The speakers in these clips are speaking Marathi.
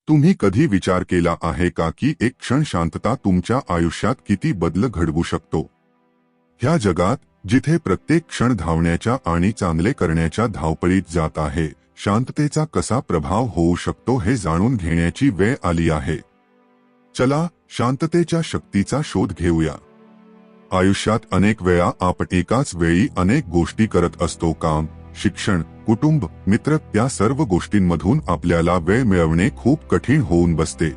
तुम्ही कधी विचार केला आहे का की एक क्षण शांतता तुमच्या आयुष्यात किती बदल घडवू शकतो? ह्या जगात जिथे प्रत्येक क्षण धावण्याच्या आणि चांगले करण्याच्या धावपळीत जात आहे, शांततेचा कसा प्रभाव होऊ शकतो हे जाणून घेण्याची वेळ आली आहे. चला शांततेच्या शक्तीचा शोध घेऊया. आयुष्यात अनेक वेळा आपण एकाच वेळी अनेक गोष्टी करत असतो. काम, शिक्षण, कुटुंब, मित्र या सर्व गोष्टींमधून आपल्याला वेळ मिळवणे खूप कठीण होऊन बसते.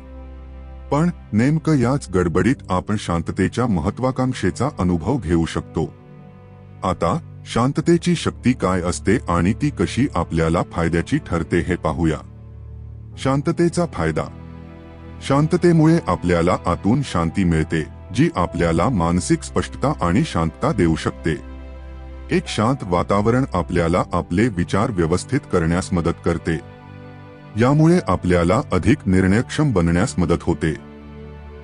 पण नेमकं याच गडबडीत आपण शांततेच्या महत्त्वाकांक्षेचा अनुभव घेऊ शकतो. आता शांततेची शक्ती काय असते आणि ती कशी आपल्याला फायद्याची ठरते हे पाहूया. शांततेचा फायदा. शांततेमुळे आपल्याला आतून शांती मिळते, जी आपल्याला मानसिक स्पष्टता आणि शांतता देऊ शकते. एक शांत वातावरण आपल्याला आपले विचार व्यवस्थित करण्यास मदत करते. यामुळे आपल्याला अधिक निर्णयक्षम बनण्यास मदत होते.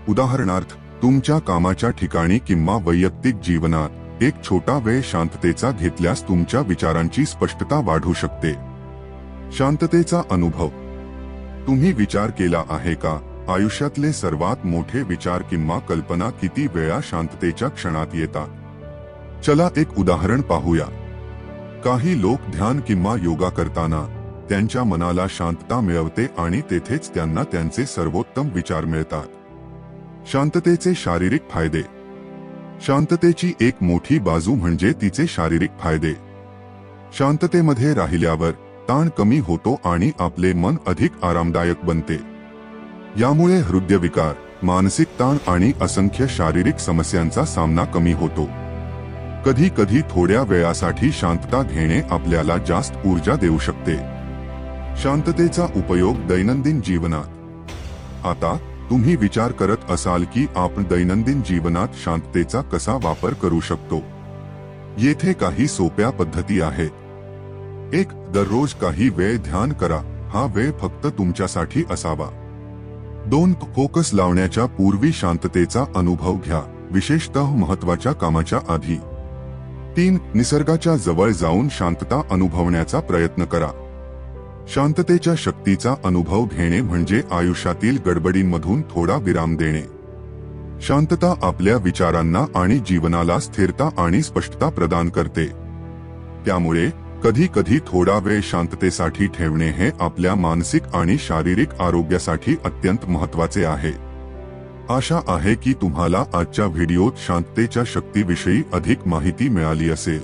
उदाहरणार्थ, तुमच्या कामाच्या ठिकाणी किंवा वैयक्तिक जीवनात एक छोटा वेळ शांततेचा घेतल्यास तुमच्या विचारांची स्पष्टता वाढू शकते. शांततेचा अनुभव. तुम्ही विचार केला आहे का, आयुष्यातले सर्वात मोठे विचार किंवा कल्पना किती वेळा शांततेच्या क्षणात येतात? चला एक उदाहरण पाहूया. काही लोक ध्यान किंवा योगा करताना त्यांच्या मनाला शांतता मिळवते आणि तेथेच त्यांना त्यांचे सर्वोत्तम विचार मिळतात. शांततेचे शारीरिक फायदे. शांततेची एक मोठी बाजू म्हणजे तिचे शारीरिक फायदे. शांततेमध्ये राहिल्यावर ताण कमी होतो आणि आपले मन अधिक आरामदायक बनते. यामुळे हृदयविकार, मानसिक ताण आणि असंख्य शारीरिक समस्यांचा सामना कमी होतो. कधी कधी थोड्या वेळासाठी शांतता घेणे आपल्याला जास्त ऊर्जा देऊ शकते. शांततेचा उपयोग दैनंदिन जीवनात. आता तुम्ही विचार करत असाल की आपण दैनंदिन जीवनात शांततेचा कसा वापर करू शकतो. येथे काही सोप्या पद्धती आहेत. 1. दररोज काही वेळ ध्यान करा. हा वेळ फक्त तुमच्यासाठी असावा. 2. फोकस लावण्याच्या पूर्वी शांततेचा अनुभव घ्या, विशेषतः महत्त्वाच्या कामाच्या आधी. 3. निसर्गाच्या जवळ जाऊन शांतता अनुभवण्याचा प्रयत्न करा. शांततेच्या शक्तीचा अनुभव घेणे म्हणजे आयुष्यातील गडबडींमधून थोडा विराम देणे. शांतता आपल्या विचारांना आणि जीवनाला स्थिरता आणि स्पष्टता प्रदान करते. त्यामुळे कधी कधी थोडा वेळ शांततेसाठी ठेवणे हे आपल्या मानसिक आणि शारीरिक आरोग्यासाठी अत्यंत महत्त्वाचे आहे. आशा आहे की तुम्हाला आजच्या व्हिडिओत शांततेच्या शक्तीविषयी अधिक माहिती मिळाली असेल.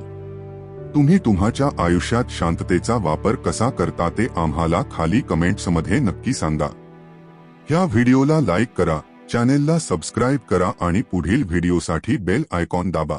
तुम्ही तुमच्या आयुष्यात शांततेचा वापर कसा करता ते आम्हाला खाली कमेंट्समध्ये नक्की सांगा. ह्या व्हिडिओला लाईक करा, चॅनेलला सबस्क्राईब करा आणि पुढील व्हिडिओसाठी बेल आयकॉन दाबा.